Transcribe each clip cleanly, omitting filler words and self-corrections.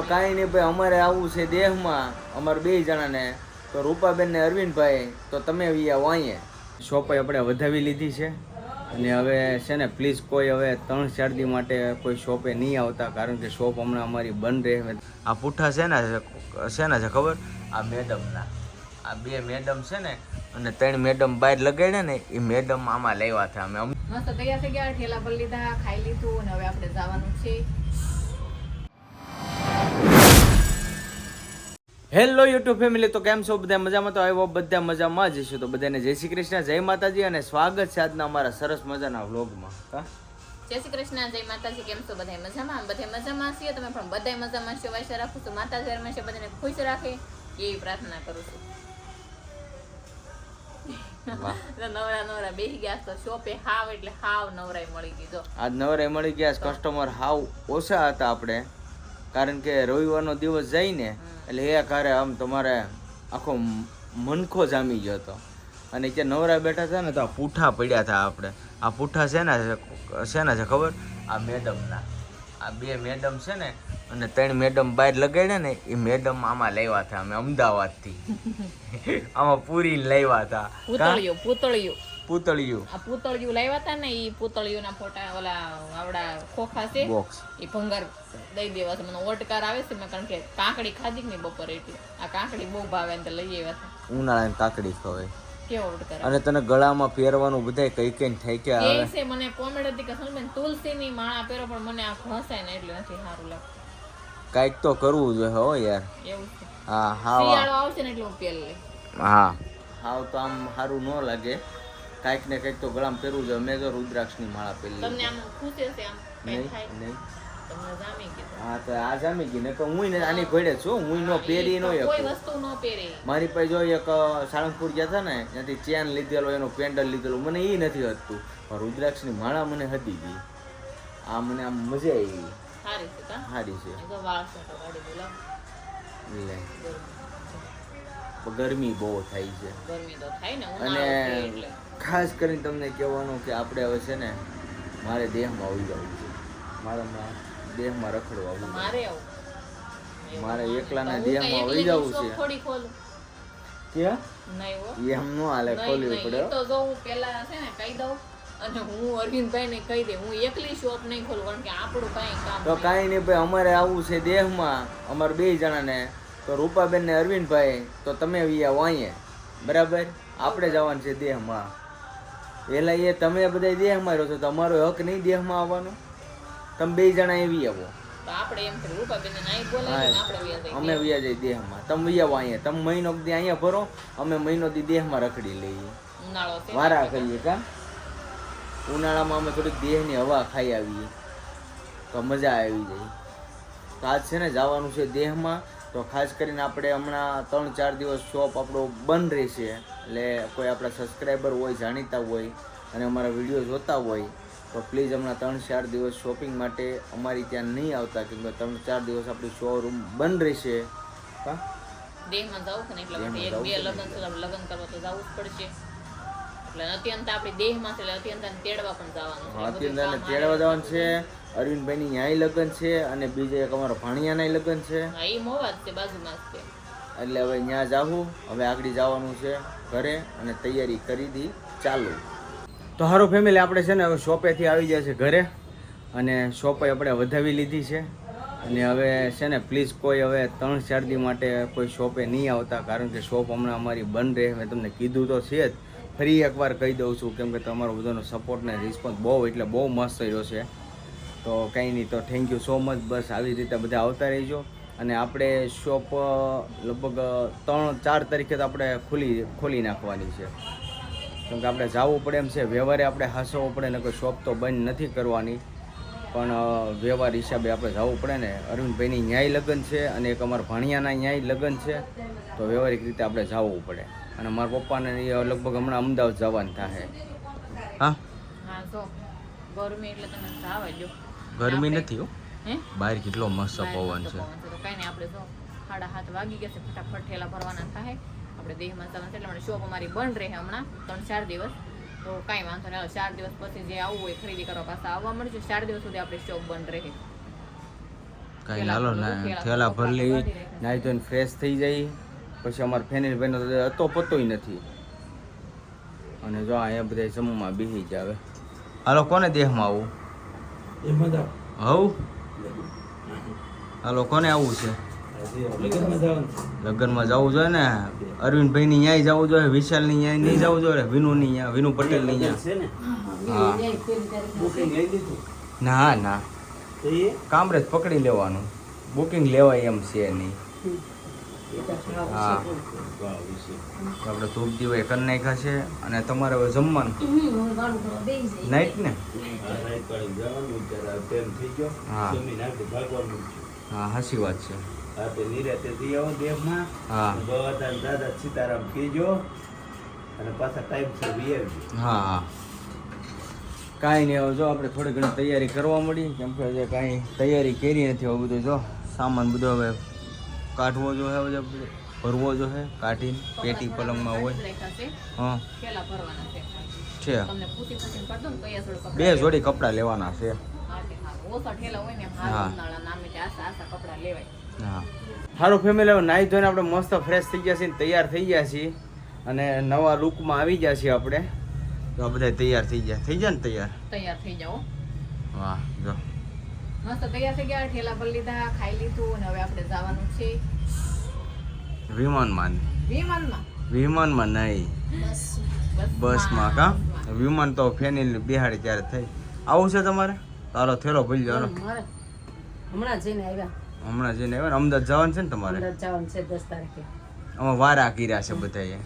કાંઈ નહીં ભાઈ, અમારે આવવું છે દેહમાં, અમારે 2 જણાને. તો રૂપાબેન ને અરવિંદભાઈ, તો તમે આવો અહીંયા. શોપ આપણે વધાવી લીધી છે અને હવે છે ને પ્લીઝ કોઈ હવે 3-4 દી માટે કોઈ શોપે નહીં આવતા, કારણ કે શોપ હમણાં અમારી બંધ રહે. આ પુઠ્ઠા શેના છે ખબર? આ મેડમના. આ 2 મેડમ છે ને અને 3 મેડમ બહાર લગાડ્યા ને, એ મેડમ આમાં લેવા હતા. અમે મસ્ત તૈયાર થઈ ગયા, ઠેલા ભરી લીધા, ખાઈ લીધું અને હવે આપણે જવાનું છે. હેલો યુટ્યુબ ફેમિલી, તો કેમ છો બધા? મજામાં? તો આવ્યો બધા મજામાં જ છો. તો બધાને જય શ્રી કૃષ્ણ, જય માતાજી અને સ્વાગત છે આજના અમારા સરસ મજાના વ્લોગમાં. જય શ્રી કૃષ્ણ, જય માતાજી. કેમ છો બધા? મજામાં? બધા મજામાં છીએ, તમે પણ બધા મજામાં છો. વૈસે રાખું છું, માતાજી હંમેશા બધાને ખુશ રાખે એવી પ્રાર્થના કરું છું. નવરા બેસી ગયા તો શોપે હાવ એટલે હાવ નવરાઈ મળી ગઈ. જો આજ નવરાઈ મળી ગયા. કસ્ટમર હાવ ઓછા હતા આપણે, કારણ કે રવિવારનો દિવસ જઈને એટલે એ કારે આમ તમારે આખો મનખો જામી ગયો હતો. અને ત્યાં નવરા બેઠા હતા ને તો આ પૂઠા પડ્યા હતા આપણે. આ પૂઠા શેના છે ખબર? આ મેડમના. આ 2 મેડમ છે ને અને 3 મેડમ બહાર લગાડ્યા ને, એ મેડમ આમાં લાવ્યા હતા અમે અમદાવાદથી. આમાં પૂરીને લાવ્યા હતા. પૂતળિયું આ પૂતળિયું લાવ્યા હતા ને, એ પૂતળિયુંના ફોટા ઓલા આવડા ખોખા છે, બોક્સ એ ભંગાર દઈ દેવા છે. મને ઓટકાર આવે છે, મેં કારણ કે કાકડી ખાધી કે નહીં બપોરે, એટલે આ કાકડી બહુ ભાવે ને લઈ આવ્યા હતા. ઉનાળાની કાકડી ખવાય. કેવો ઓટકાર! અને તને ગળામાં પહેરવાનું બધાય કઈ કઈ થાય કે આવે છે. મને કોમેડી હતી કે સમજે તુલસીની માળા પહેરો, પણ મને આ ઘસાય ને એટલે નથી સારું લાગતું. કાઈક તો કરવું જોઈએ હો યાર. એવું છે. હા હા, શિયાળો આવશે ને એટલે હું પહેર લે. હા હાવ તો આમ સારું ન લાગે. કાઈક ને કાઈક તો ગળામાં પહેરવું જોઈએ. મેં તો રુદ્રાક્ષની માળા પહેરી. તમને આમ ખુશ હશે? આમ નહીં નહીં તમને જામી ગઈ? હા તો આ જામી ગઈ ને. તો હું ને આની ઘોડે છું, હું નો પહેરી નો કોઈ વસ્તુ નો પહેરે. મારી પાસે જો એક સાળંગપુર ગયા હતા ને, ત્યાંથી ચેન લીધેલો, એનો પેન્ડલ લીધેલો, મને એ નથી હતું. પણ રુદ્રાક્ષની માળા મને હતી ગઈ. આ મને આમ મજા આવી. સારી છે. સારી છે. તો વાળ છે તો ગાડી બોલાવ લે. ગરમી બહુ થાય છે. ગરમી તો થાય ને, અને ખાસ કરીને તમને કહેવાનું કે આપણે હવે છે ને, મારે દેહમાં આવી જવું છે. મારા દેહમાં રખડવા આવવું. મારે એકલાના દેહમાં આવી જવું છે. થોડી ખોલું ક્યાં? નહીં એમ નો હાલે, ખોલવી પડે. તો જો હું પહેલા છે ને કહી દઉં, અને હું અરવિંદભાઈ ને કહી દે, હું એકલી શોપ નહીં ખોલું, કારણ કે આપણું કાંઈ કામ. તો કાંઈ નહીં ભાઈ, અમારે આવવું છે દેહમાં, અમારે 2 જણાને. તો રૂપાબેન ને અરવિંદભાઈ, તો તમે આવો અહીંયા. બરાબર? આપણે જવાનું છે દેહમાં. પેલા એ તમે બધા દેહમાં રહો છો, તમારો હક નહીં દેહમાં આવવાનો. તમે 2 જણા એવી આવો. તો આપણે એમ કે રૂપાબેન ને નહીં બોલાવીએ ને આપણે વ્યા જઈએ. અમે વ્યા જઈએ દેહમાં. તમે આવો અહીંયા. તમે મહિનો દી અહીંયા ભરો, અમે મહિનો દી દેહમાં રખડી લઈએ. ઉનાળો છે, વારા કરીએ. કા ઉનાળામાં અમે થોડીક દેહની હવા ખાઈ આવીએ તો મજા આવી જાય. તો આજ છે ને જવાનું છે દેહમાં. તો ખાસ કરીને આપણે હમણાં 3-4 દિવસ શોપ આપણો બંધ રહેશે. એટલે કોઈ આપણા સબસ્ક્રાઈબર હોય, જાણીતા હોય અને અમારા વિડીયો જોતા હોય, તો પ્લીઝ હમણાં 3-4 દિવસ શોપિંગ માટે અમારી ત્યાં નહીં આવતા, કેમ કે 3-4 દિવસ આપણી શોરૂમ બંધ રહેશે. હા, દેહમાં જવું કે નહીં, એટલે 1-2 લગ્ન છે, લગ્ન કરવા તો જવું જ પડશે. એટલે અત્યંત આપણી દેહમાં છે, એટલે અત્યંત તેડવા પણ જવાનું છે. અત્યંત તેડવા જવાનું છે. અરવિંદભાઈ ની ન્યાય લગ્ન છે અને બીજે એક અમારો ભાણિયાના લગ્ન છે. હા, એ મોવા જ છે, બાજુમાં જ છે. એટલે હવે ત્યાં જાવું. હવે આગળ જવાનું છે ઘરે અને તૈયારી કરી દી ચાલુ. તો હારો ફેમિલી, આપણે છે ને હવે શોપેથી આવી જાય છે ઘરે, અને શોપે આપણે વધાવી લીધી છે. અને હવે છે ને પ્લીઝ કોઈ હવે 3-4 દી માટે કોઈ શોપે નહીં આવતા, કારણ કે શોપ હમણાં અમારી બંધ રહે. મેં તમને કીધું તો છે જ, ફરી એકવાર કહી દઉં છું, કેમ કે તમારો બધાનો સપોર્ટ ને રિસ્પોન્સ બહુ એટલે બહુ મસ્ત રહ્યો છે. તો કંઈ નહીં, તો થેન્ક યુ સો મચ. બસ આવી રીતે બધા આવતા રહીજો. અને આપણે શોપ લગભગ 3-4 તારીખે તો આપણે ખોલી નાખવાની છે, કેમ કે આપણે જવું પડે એમ છે. વ્યવહારે આપણે હાંસવો પડે ને, કોઈ શોપ તો બંધ નથી કરવાની, પણ વ્યવહાર હિસાબે આપણે જવું પડે ને. અરવિંદભાઈની ન્યાય લગ્ન છે અને એક અમારા ભાણિયાના ન્યાય લગ્ન છે, તો વ્યવહારિક રીતે આપણે જવું પડે. અને મારા પપ્પાને લગભગ હમણાં અમદાવાદ જવાનું થાય. હા હા, તો ગરમી એટલે તમે જાવ જો. ગરમી નથી હો, બહાર કેટલો મસ્ત પવન છે. તો કઈ નહીં, આપણે જો 7:30 વાગી ગયા છે, ફટાફટ ઠેલા ભરવાના થાય. આપણે દેહમાં જવાનું છે, એટલે શોપ અમારી બંધ રહે હમણાં 3-4 દિવસ. તો કાંઈ વાંધો નહીં, 4 દિવસ પછી જે આવવું હોય ખરીદી કરવા પાછા આવવા મળશે. 4 દિવસ સુધી આપણી શોપ બંધ રહે. કાંઈ ના હાલો ના થેલા ભરલી નાહી ધોઈને ફ્રેશ થઈ જાય પછી અમારે ફેનિલ ભાઈનો તો હતો પતોય નથી અને જો અહીંયા બધા જમવા બેસી જાવે હાલો કોને દેહમાં આવું હવ હાલો કોને આવવું છે લગ્નમાં જવું જોઈએ ને અરવિંદભાઈની ન્યાય જવું જોઈએ વિશાલની ન્યાય નહીં જવું જોઈએ વિનુની ન્યાય વિનુ પટેલની ન્યાય હા ના કામરેજ પકડી લેવાનું બુકિંગ લેવાય એમ છે નહીં હા આપણે ધૂપ દીવાય કરી નાખ્યા છે અને તમારે હવે જમવાનું નાઈટ ને હા હા સાચી વાત છે હા હા હા કાંઈ નહીં હવે જો આપણે થોડી ઘણી તૈયારી કરવા મળી કેમ કે હજી કાંઈ તૈયારી કરી નથી હવે બધું જો સામાન બધો હવે કાઢવો જો હે બધો ભરવો જો હે કાઢીને પેટી પલંગમાં હોય હા છે બે જોડી કપડાં લેવાના છે હા હા સારું ફેમિલી હવે નાહી ધોઈને આપણે મસ્ત ફ્રેશ થઈ ગયા છીએ તૈયાર થઈ ગયા છીએ અને નવા લુકમાં આવી ગયા છીએ આપણે તો આ બધા તૈયાર થઈ જાય ને તૈયાર થઈ જાઓ વાહ જો મસ્ત તૈયાર થઈ ગયા ઠેલા ભરી લીધા ખાઈ લીધું અને હવે આપણે જવાનું છે વિમાનમાં નહીં બસમાં કા વિમાન તો ફેનિલ બિહાડી ત્યારે થઈ આવું છે તમારે તારો થેલો ભરી જાવ હમણાં જઈને આવ્યા ને અમદાવાદ જવાનું છે ને તમારે જવાનું છે 10 તારીખે અમે વારા કર્યા છે બધાએ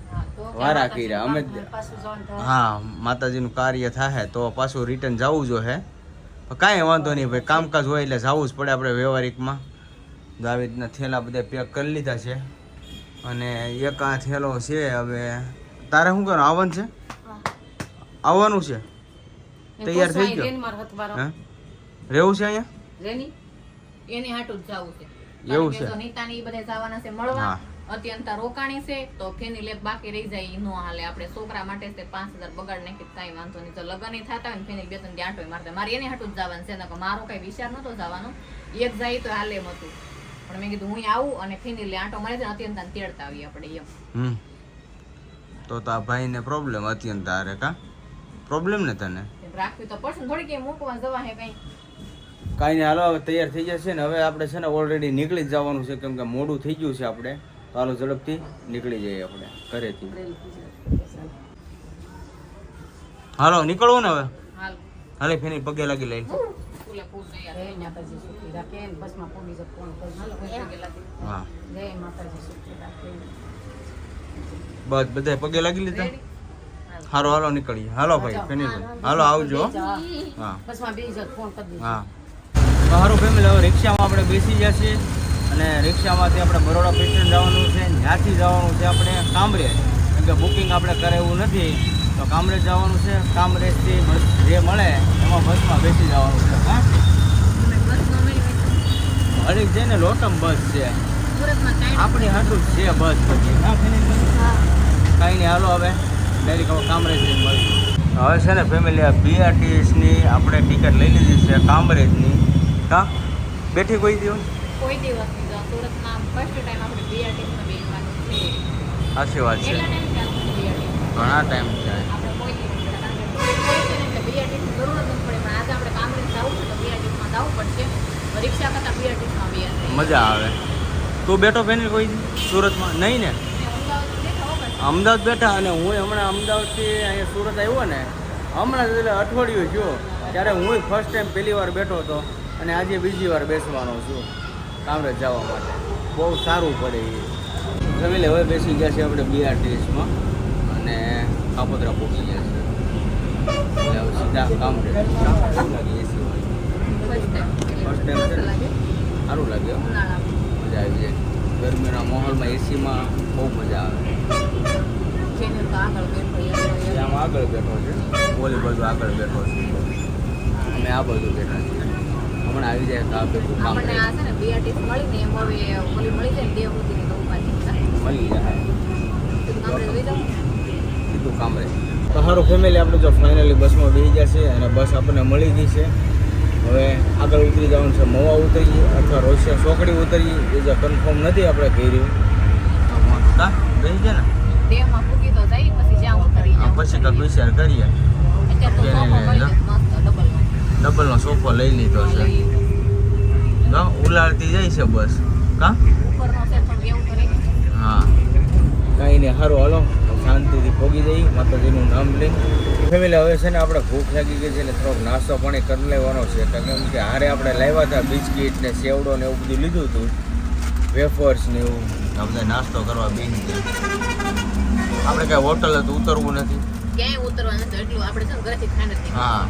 વારા કર્યા અમે હા માતાજીનું કાર્ય થાય તો પાછું રિટર્ન જવું જો હે કાંઈ વાંધો નહીં ભાઈ કામકાજ હોય એટલે જવું જ પડે આપણે વ્યવહારિકમાં આવી રીતના થેલા બધા પેક કરી લીધા છે અને એક આ થેલો છે હવે તારે શું કરવાનું આવવાનું છે તૈયાર થઈ ગયો રહેવું છે અહીંયા એની હાટું જ જવું છે એવું છે તો નીતાની ઈ બધા જવાના છે મળવા અત્યંત રોકાણી છે તો ફેની લેપ બાકી રહી જાય ઈ નો હાલે આપણે છોકરા માટે તે 5000 બગાડ નાખી કાંઈ વાંધો નહીં તો લગન ય થતા હોય ને ફેની બે ત્રણ આંટો મારતા મારે એની હાટું જ જવાનું છે નકર મારો કઈ વિચાર નતો જવાનો એક જાય તો હાલે એમ હતું પણ મેં કીધું હું આવું અને ફેની લે આંટો મારે અત્યંત તેડતા આવીએ આપણે એમ તો તા ભાઈને પ્રોબ્લેમ અત્યંત તારે કા પ્રોબ્લેમ ને તને રાખવી તો પડશે થોડી કે મૂકવા જવા હે કઈ કાંઈ નહીં હાલો હવે તૈયાર થઈ જશે ને હવે આપણે છે ને ઓલરેડી નીકળી જ જવાનું છે કેમ કે મોડું થઈ ગયું છે આપણે તો હાલો ઝડપથી નીકળી જઈએ આપણે ઘરેથી હાલો નીકળવું ને હવે હાલ હાલે ફેની પગે લાગી લઈ ફૂલે ફૂલ તૈયાર જય માતાજી સુખી રાખે ને બસમાં પૂરી જ ફોન હાલો કરજો પગે લાગી હા જય માતાજી સુખી રાખે બસ બધા પગે લાગી લીધા હાલો હાલો નીકળીએ હાલો ભાઈ ફેની હાલો આવજો હા બસમાં બેસી જ ફોન કરી દેજો હા તો સારું ફેમિલી હવે રિક્ષામાં આપણે બેસી ગયા છીએ અને રિક્ષામાંથી આપણે બરોડા પેસ્ટેશન જવાનું છે ત્યાંથી જવાનું છે આપણે કામરેજ કેમ કે બુકિંગ આપણે કરાવ્યું નથી તો કામરેજ જવાનું છે કામરેજથી બસ જે મળે એમાં બસમાં બેસી જવાનું છે હા હરેક છે ને લોટમ બસ છે આપણી હાટું જ છે બસ પછી કાંઈ નહીં હાલો હવે ડાયરેક્ટ હવે કામરેજ જઈને મળીએ હવે છે ને ફેમિલી આ બીઆરટીએસની આપણે ટિકિટ લઈ લીધી છે કામરેજની કા બેઠી કોઈ દિવસ કોઈ દિવસ નહીં જો સુરતમાં ફર્સ્ટ ટાઈમ આપણે બીઆરટીસમાં બેસવાનું છે સાચી વાત છે કેટલા ટાઈમ છે બીઆરટીસ ઘણા ટાઈમ થાય આપણે કોઈ દિવસ બીઆરટીસની જરૂર જ નથી પડે પણ આજે આપણે કામરેજ જવું છે તો બીઆરટીસમાં જવું પડશે રિક્ષા કરતાં બીઆરટીસમાં બીઆરટી મજા આવે તું બેઠો ફેમિલી કોઈ દી સુરતમાં નહીં ને અમદાવાદ બેઠા અને હું હમણાં અમદાવાદથી અહીંયા સુરત આવ્યો ને હમણાં જ એટલે અઠવાડિયું જો ત્યારે હું ફર્સ્ટ ટાઈમ પહેલી વાર બેઠો હતો અને આજે બીજી વાર બેસવાનો છું કામરેજ જવા માટે બહુ સારું પડે એ ફેમિલી હવે બેસી ગયા છે આપણે બીઆરટીએસમાં અને કાપોદ્રા પહોંચી ગયા છે એટલે હવે સીધા કામરેજ એસી હોય ફર્સ્ટ ટાઈમ છે ને સારું લાગે મજા આવી જાય ગરમીના માહોલમાં એસીમાં બહુ મજા આવે આમ આગળ બેઠો છે ઓલી બાજુ આગળ બેઠો છે અમે આ બાજુ બેઠા છીએ હમણાં આવી જાય તો આ ભેગું કામ આપણને આ છે ને બીઆરટીસ મળીને એમ હવે ઓલી મળી જાય ને દેવ સુધીની તો ઉપાધિ મળી જાય કામરેજ લઈ જાઉં સીધું કામ રહે તો સારું ફેમિલી આપણે જો ફાઇનલી બસમાં બેસી ગયા છે અને બસ આપણને મળી ગઈ છે હવે આગળ ઉતરી જવાનું છે, મવા ઉતરીએ અથવા રોશિયા ચોકડી ઉતરીએ એ જે કન્ફર્મ નથી આપણે કર્યું તો કા ગઈ છે ને દેહમાં ફૂકી તો જાય પછી જ્યાં ઉતરી આ પછી કંઈક વિચાર કરીએ. અત્યારે તો સોફો કરી લે મસ્ત ડબલનો ડબલનો સોફો લઈ લીધો છે. કા ઉલાળતી જાય છે બસ કા ઉપરનો છે થોડું એવું તો રહી ગયું. હા કાંઈ નહીં, સારું હાલો શાંતિથી ભોગી જઈએ માતાજીનું નામ લઈને. ફેમિલી હવે છે ને આપણે ભૂખ લાગી ગઈ છે એટલે થોડોક નાસ્તો પાણી કરી લેવાનો છે, કેમ કે હારે આપણે લાવ્યા હતા બિસ્કીટ ને સેવડો ને એવું બધું લીધું હતું, વેફર્સ ને એવું. આ બધા નાસ્તો કરવા બેસી ગયા. આપણે કાંઈ હોટલ તો ઉતરવું નથી. ક્યાંય ઉતરવાનું નથી, એટલું આપણે છે ને ઘરેથી ખાઈને જ નીકળ્યા. હા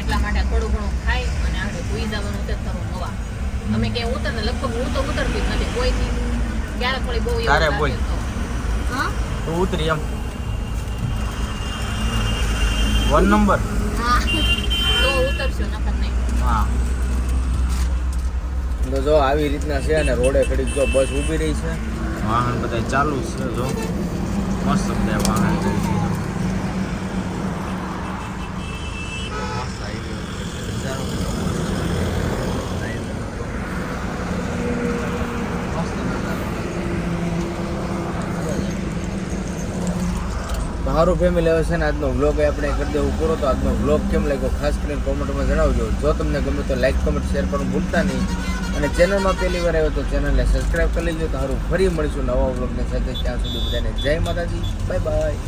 એટલા માટે થોડું ઘણું ખાઈ અને આપણે સુઈ જવાનું છે થોડું નવા. અમે ક્યાંય ઉતર ને લગભગ હું તો ઉતરતી જ નથી કોઈથી. ક્યારેક થોડી બહુ એવું તારે લાગે બોલ. તો. હા તો ઉતરી એમ 1 નંબર. હા તો ઉતરશું નકર નહીં. હા તો જો આવી રીતના છે અને રોડે ઘડીક જો બસ ઊભી રહી છે, વાહન બધા ચાલુ જ છે. જો મસ્ત બધા વાહન જાય છે. મસ્ત highway ઉપર છે. નજારો કેટલો મસ્ત છે. મસ્ત નજારો. તો સારું ફેમિલી, હવે છે ને આજનો વ્લોગ આપણે કરી દેવું પૂરો. તો આજનો વ્લોગ કેમ લાગ્યો ખાસ કરીને કોમેન્ટમાં જણાવજો. જો તમને ગમે તો લાઈક કમેન્ટ શેર કરવાનું ભૂલતા નહીં, અને ચેનલમાં પહેલી વાર આવ્યો તો ચેનલને સબસ્ક્રાઈબ કરી લેજો. તો સારું ફરી મળીશું નવા વ્લોગની સાથે. ત્યાં સુધી બધાને જય માતાજી, બાય બાય.